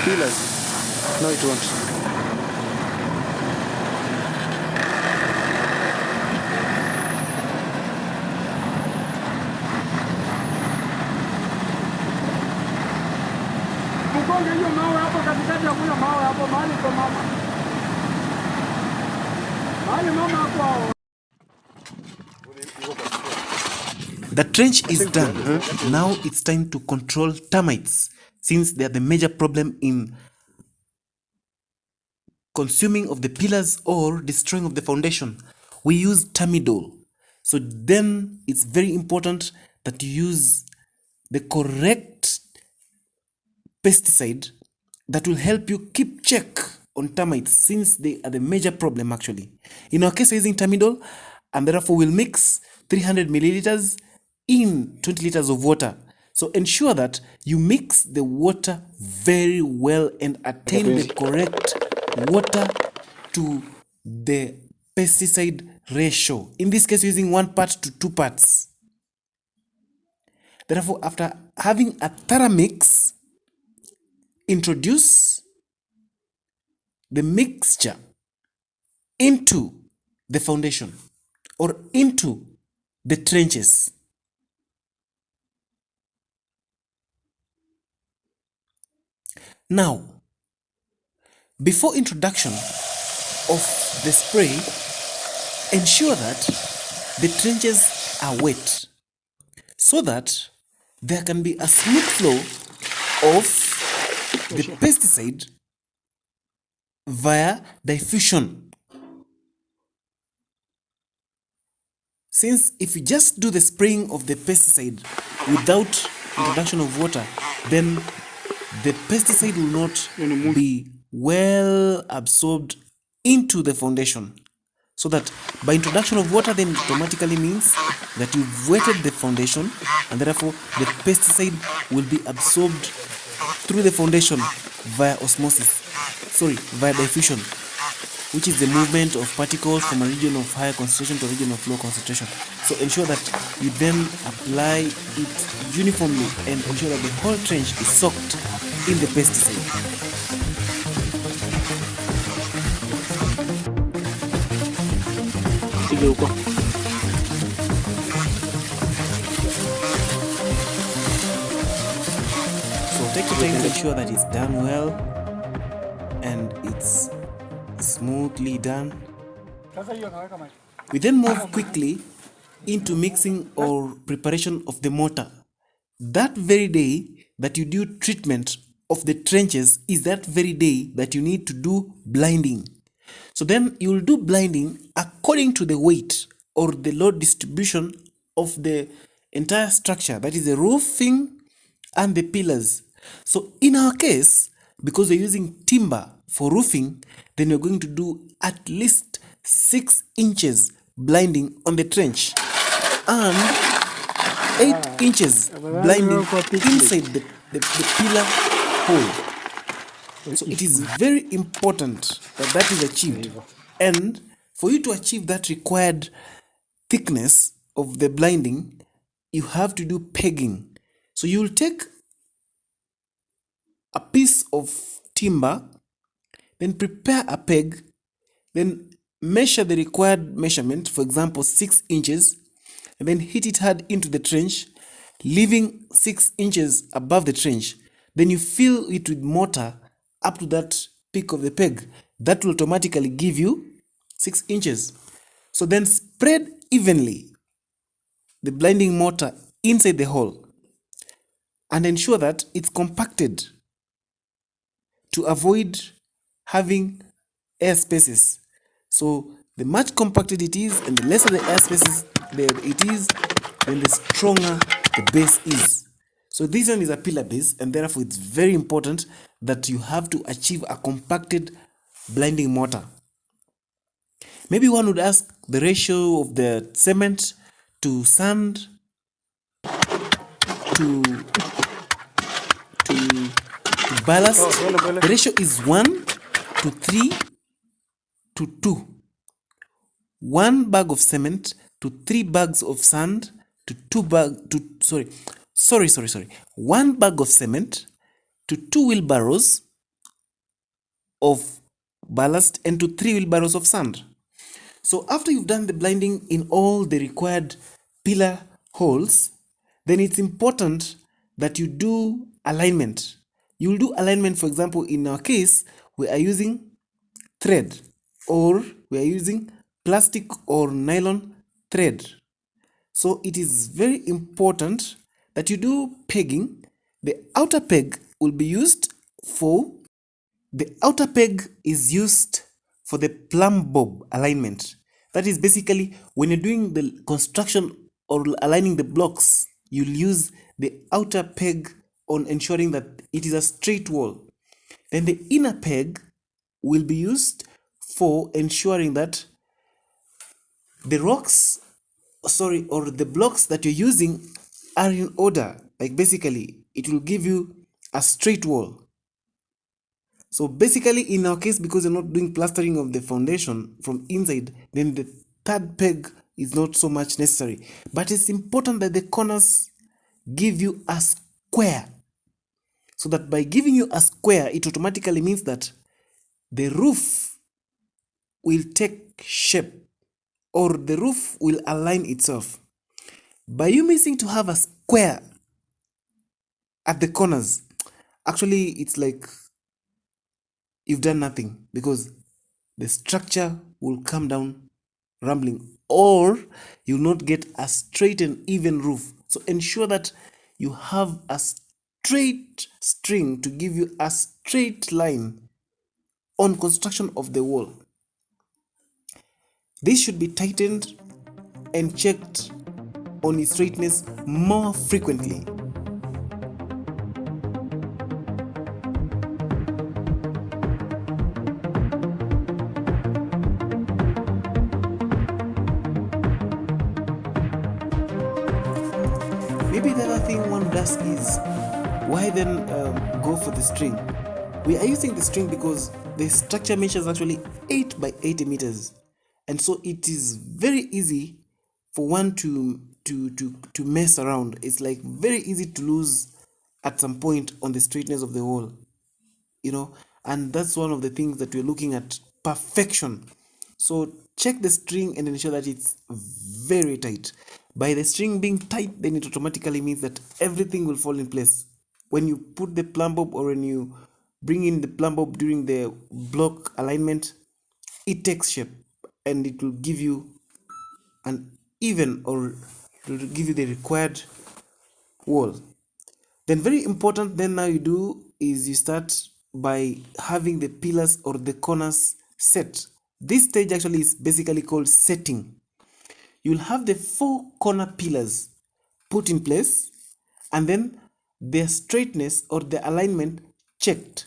pillars. No, it won't. Mkonge hiyo mawe hapo katikati ya kuna mawe hapo mahali kwa mama. Mahali mama hapo. The trench is done. Now it's time to control termites, since they are the major problem in consuming of the pillars or destroying of the foundation. We use termidol. So then it's very important that you use the correct pesticide that will help you keep check on termites, since they are the major problem actually. In our case, we're using termidol, and therefore we'll mix 300 milliliters in 20 liters of water. So ensure that you mix the water very well and attain the correct water to the pesticide ratio. In this case, using 1 part to 2 parts. Therefore, after having a thorough mix, introduce the mixture into the foundation or into the trenches. Now, before introduction of the spray, ensure that the trenches are wet so that there can be a smooth flow of the pesticide via diffusion. Since if you just do the spraying of the pesticide without introduction of water, then the pesticide will not be well absorbed into the foundation. So that by introduction of water, then it automatically means that you've wetted the foundation, and therefore the pesticide will be absorbed through the foundation via diffusion, which is the movement of particles from a region of higher concentration to a region of low concentration. So ensure that you then apply it uniformly and ensure that the whole trench is soaked in the pesticide. So take your time to ensure that it's done well and it's smoothly done. We then move quickly into mixing or preparation of the mortar. That very day that you do treatment of the trenches is that very day that you need to do blinding. So then you will do blinding according to the weight or the load distribution of the entire structure, that is the roofing and the pillars. So in our case, because we're using timber for roofing, then we're going to do at least 6 inches blinding on the trench and 8 inches blinding inside the pillar hole. So it is very important that that is achieved. And for you to achieve that required thickness of the blinding, you have to do pegging. So you will take a piece of timber, then prepare a peg, then measure the required measurement, for example 6 inches, and then hit it hard into the trench, leaving 6 inches above the trench. Then you fill it with mortar up to that peak of the peg. That will automatically give you 6 inches. So then spread evenly the blinding mortar inside the hole and ensure that it's compacted to avoid having air spaces. So the much compacted it is and the lesser the air spaces it is, then the stronger the base is. So this one is a pillar base, and therefore it's very important that you have to achieve a compacted blinding mortar. Maybe one would ask the ratio of the cement to sand to ballast. The ratio is 1 to 3 to 2. 1 bag of cement to 3 bags of sand to 1 bag of cement to 2 wheelbarrows of ballast and to 3 wheelbarrows of sand. So after you've done the blinding in all the required pillar holes, then it's important that you do alignment. You will do alignment, for example, in our case, we are using thread, or we are using plastic or nylon thread. So it is very important that you do pegging. The outer peg will be used for the outer peg is used for the plumb bob alignment. That is basically when you're doing the construction or aligning the blocks, you'll use the outer peg on ensuring that it is a straight wall. Then the inner peg will be used for ensuring that the rocks, or the blocks that you're using are in order. Like basically, it will give you a straight wall. So basically, in our case, because you're not doing plastering of the foundation from inside, then the third peg is not so much necessary. But it's important that the corners give you a square. So that by giving you a square, it automatically means that the roof will take shape, or the roof will align itself. By you missing to have a square at the corners, actually it's like you've done nothing, because the structure will come down rumbling, or you'll not get a straight and even roof. So ensure that you have a straight string to give you a straight line on construction of the wall. This should be tightened and checked on its straightness more frequently. Maybe the other thing one does is, why then go for the string? We are using the string because the structure measures actually 8 by 80 meters. And so it is very easy for one to mess around. It's like very easy to lose at some point on the straightness of the wall, and that's one of the things that we're looking at, perfection. So check the string and ensure that it's very tight. By the string being tight, then it automatically means that everything will fall in place. When you put the plumb bob, or when you bring in the plumb bob during the block alignment, it takes shape and it will give you an even, or it will give you the required wall. Then very important, then now you do is you start by having the pillars or the corners set. This stage actually is basically called setting. You'll have the 4 corner pillars put in place, and then their straightness or the alignment checked.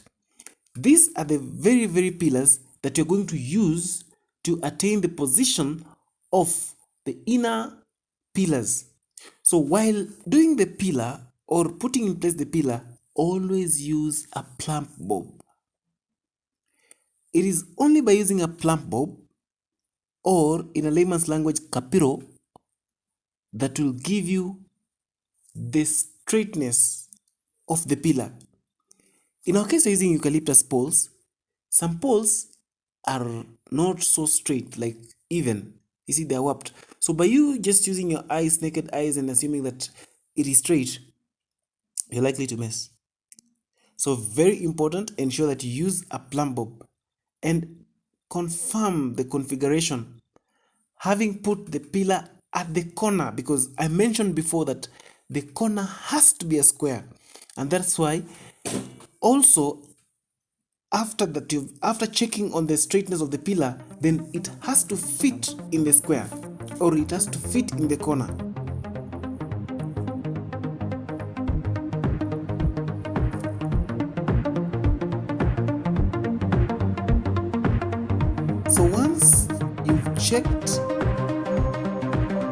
These are the very, very pillars that you're going to use to attain the position of the inner pillars. So while doing the pillar or putting in place the pillar, always use a plumb bob. It is only by using a plumb bob, or in a layman's language, capiro, that will give you the straightness of the pillar. In our case, we're using eucalyptus poles. Some poles are not so straight, like even. You see, they're warped. So by you just using your eyes, naked eyes, and assuming that it is straight, you're likely to mess. So very important, ensure that you use a plumb bob and confirm the configuration, having put the pillar at the corner, because I mentioned before that the corner has to be a square, and that's why also after checking on the straightness of the pillar, then it has to fit in the square, or it has to fit in the corner. So once you've checked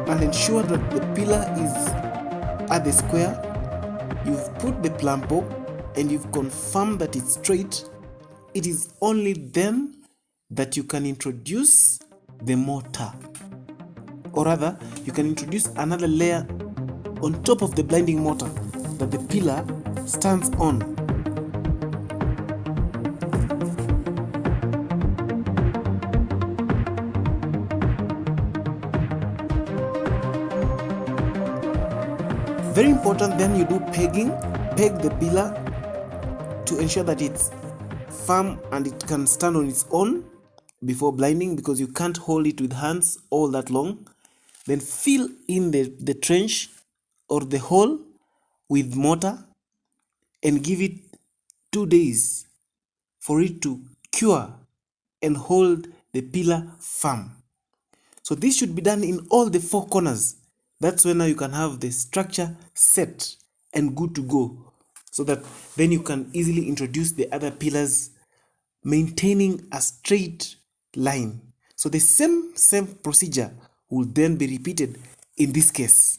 and ensured that the pillar is at the square, you've put the plumb bob and you've confirmed that it's straight, it is only then that you can introduce the mortar. Or rather, you can introduce another layer on top of the blinding mortar that the pillar stands on. Very important, then you do pegging. Peg the pillar to ensure that it's firm and it can stand on its own before blinding, because you can't hold it with hands all that long. Then fill in the trench or the hole with mortar and give it 2 days for it to cure and hold the pillar firm. So this should be done in all the 4 corners. That's when now you can have the structure set and good to go, so that then you can easily introduce the other pillars, maintaining a straight line. So the same procedure will then be repeated in this case.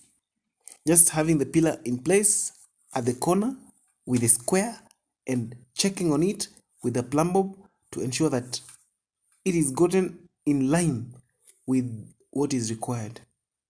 Just having the pillar in place at the corner with a square and checking on it with a plumb bob to ensure that it is gotten in line with what is required.